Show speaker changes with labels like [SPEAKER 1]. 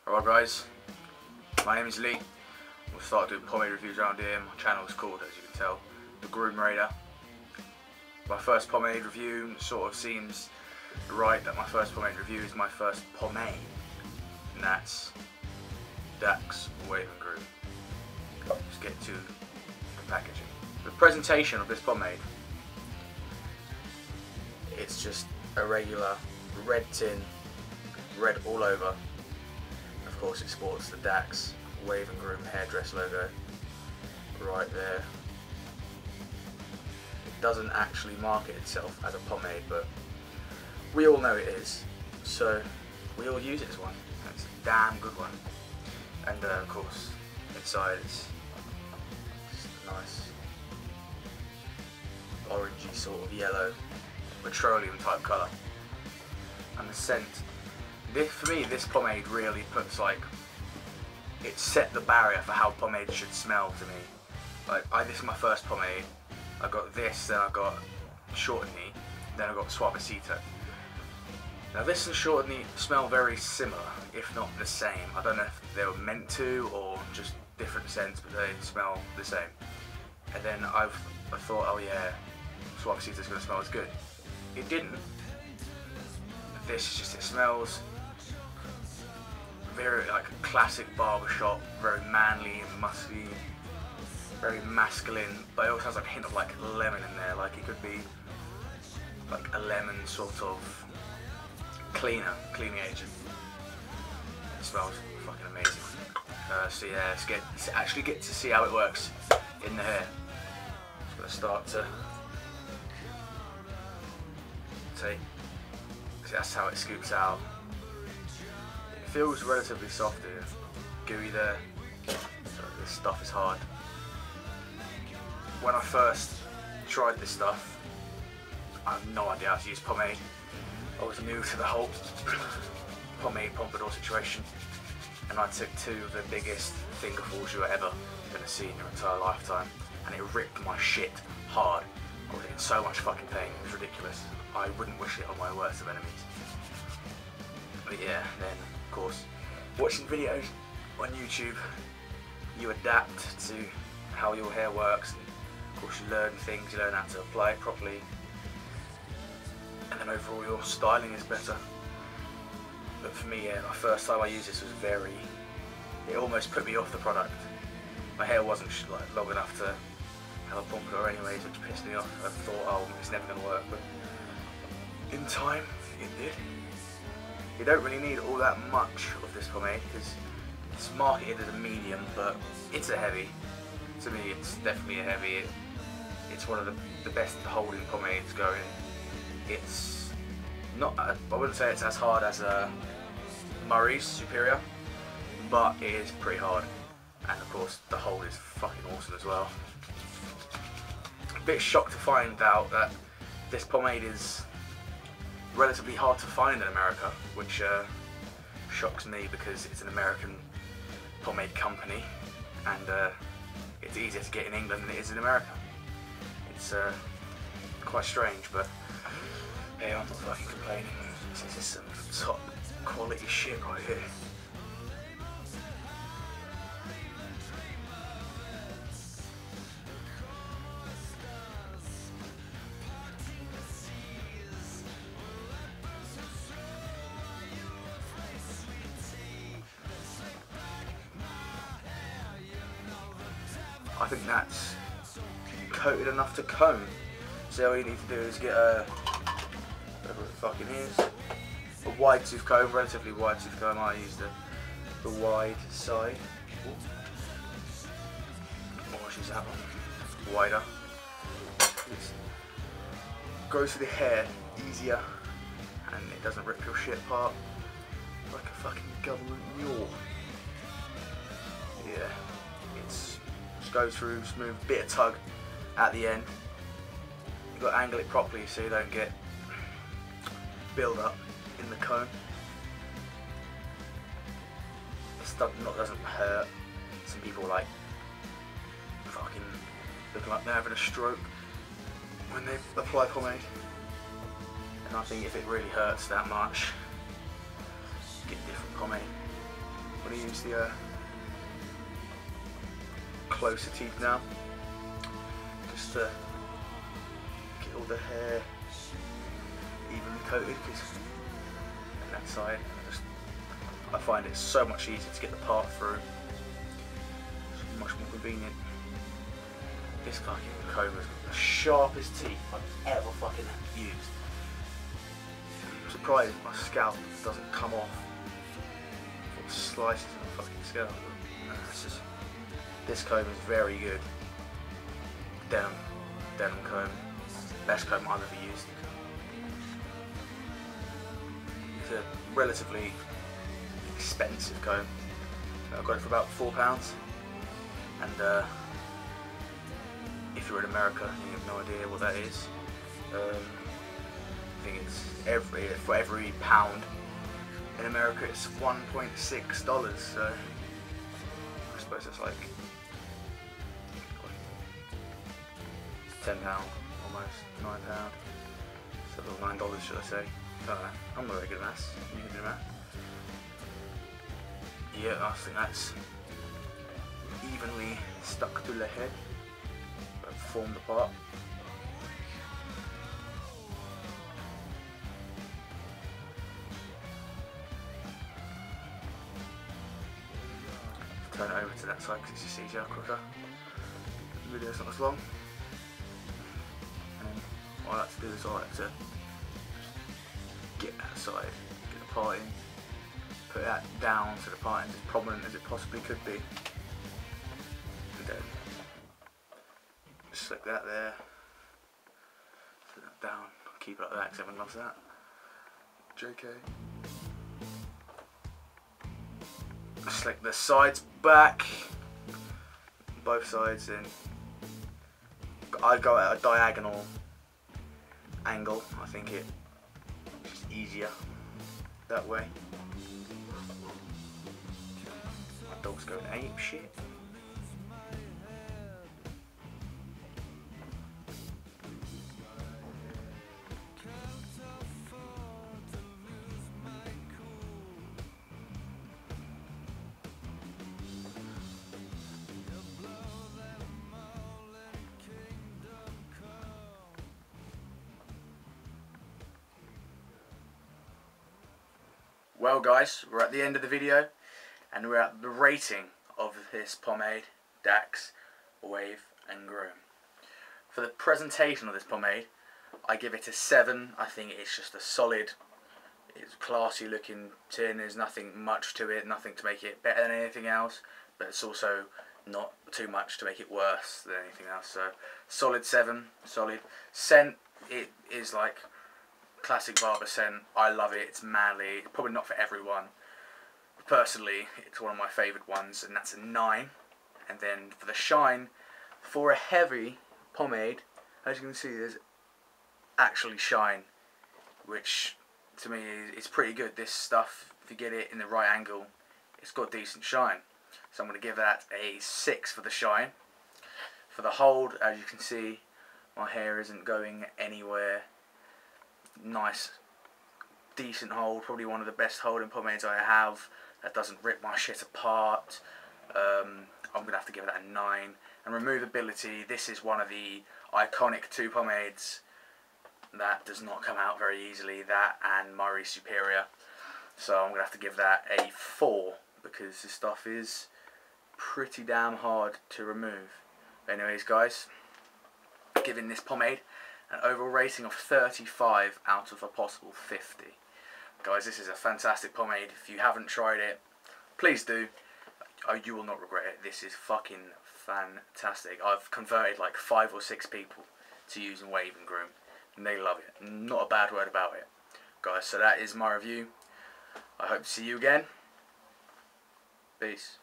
[SPEAKER 1] Alright guys, my name is Lee. We'll start doing pomade reviews around here. My channel is called, as you can tell, The Groom Raider. My first pomade review sort of seems right that my first pomade review is my first pomade. And that's Dax Wave Groom. Let's get to the packaging. The presentation of this pomade. It's just a regular red tin, red all over. Of course it sports the Dax Wave Groom hairdress logo right there. It doesn't actually market itself as a pomade, but we all know it is, so we all use it as one. It's a damn good one. And of course inside it's just a nice orangey sort of yellow petroleum type colour. And the scent, for me this pomade really puts it set the barrier for how pomade should smell to me. This is my first pomade. I got this, then I got Shortney, then I got Suavecito. Now this and Shortney smell very similar, if not the same. I don't know if they were meant to or just different scents, but they smell the same. And then I thought, oh yeah, Suavecito's going to smell as good. It didn't. This is just, it smells very like a classic barbershop, very manly and musky, very masculine, but it also has like a hint of like lemon in there, like it could be like a lemon sort of cleaning agent. It smells fucking amazing. So yeah, let's actually get to see how it works in the hair. Just gonna start to take. See, that's how it scoops out. It feels relatively soft here, gooey there, so this stuff is hard. When I first tried this stuff, I had no idea how to use pomade. I was new to the whole pomade pompadour situation, and I took two of the biggest fingerfuls you were ever going to see in your entire lifetime, and it ripped my shit hard. I was in so much fucking pain, it was ridiculous. I wouldn't wish it on my worst of enemies. But yeah, then of course, watching videos on YouTube, you adapt to how your hair works, and of course you learn things, you learn how to apply it properly, and then overall your styling is better. But for me, yeah, my first time I used this was it almost put me off the product. My hair wasn't long enough to have a pompadour anyways, which pissed me off. I thought, oh, it's never going to work, but in time, it did. You don't really need all that much of this pomade because it's marketed as a medium, but it's a heavy. To me, it's definitely a heavy. It's one of the best holding pomades going. It's not, I wouldn't say it's as hard as Murray's Superior, but it is pretty hard. And of course, the hold is fucking awesome as well. A bit shocked to find out that this pomade is relatively hard to find in America, which shocks me because it's an American pomade company, and it's easier to get in England than it is in America. It's quite strange, but hey, I'm not fucking complaining. This is some top quality shit right here. I think that's coated enough to comb. So all you need to do is get whatever it fucking is, a wide tooth comb, relatively wide tooth comb. I use the wide side. I'll use that one, wider. It goes through the hair easier, and it doesn't rip your shit apart like a fucking government mule. Yeah, goes through smooth, bit of tug at the end. You've got to angle it properly so you don't get build up in the comb. This stuff doesn't hurt. Some people fucking looking like they're having a stroke when they apply pomade. And I think if it really hurts that much, get different pomade. use the closer teeth now, just to get all the hair evenly coated, because on that side I find it so much easier to get the part through. It's much more convenient. This fucking comb is the sharpest teeth I've ever fucking used. I'm surprised my scalp doesn't come off. It slices my fucking scalp. This comb is very good. Denim comb. Best comb I've ever used. It's a relatively expensive comb. I got it for about £4, and if you're in America and you have no idea what that is, I think it's for every pound in America it's $1.6, so I suppose it's like £10 almost, £9, so $9 should I say. I'm not very good at maths. You can do math. Yeah, I think that's evenly stuck to the head, but formed apart. Turn it over to that side because it's just easier, quicker. The video's not as long. And what I like to do is I like to get that side, get the part in, put that down so the part is as prominent as it possibly could be. And then slick that there, put that down, keep it like that because everyone loves that. JK. Slick the sides back, both sides in. I go at a diagonal angle, I think it's just easier that way. My dog's going ape shit. Well guys, we're at the end of the video and we're at the rating of this pomade, Dax Wave Groom. For the presentation of this pomade, I give it a 7. I think it's just a solid, it's classy looking tin. There's nothing much to it, nothing to make it better than anything else, but it's also not too much to make it worse than anything else. So solid 7, solid. Scent, it is like classic barber scent. I love it. It's manly. Probably not for everyone. Personally, it's one of my favourite ones, and that's a 9. And then for the shine, for a heavy pomade, as you can see, there's actually shine, which to me is pretty good. This stuff, if you get it in the right angle, it's got decent shine. So I'm going to give that a 6 for the shine. For the hold, as you can see, my hair isn't going anywhere. Nice, decent hold, probably one of the best holding pomades I have. That doesn't rip my shit apart. I'm going to have to give that a 9. And removability, this is one of the iconic 2 pomades that does not come out very easily, that and Murray Superior. So I'm going to have to give that a 4 because this stuff is pretty damn hard to remove. But anyways guys, giving this pomade an overall rating of 35 out of a possible 50. Guys, this is a fantastic pomade. If you haven't tried it, please do. You will not regret it. This is fucking fantastic. I've converted like 5 or 6 people to using Wave Groom, and they love it. Not a bad word about it. Guys, so that is my review. I hope to see you again. Peace.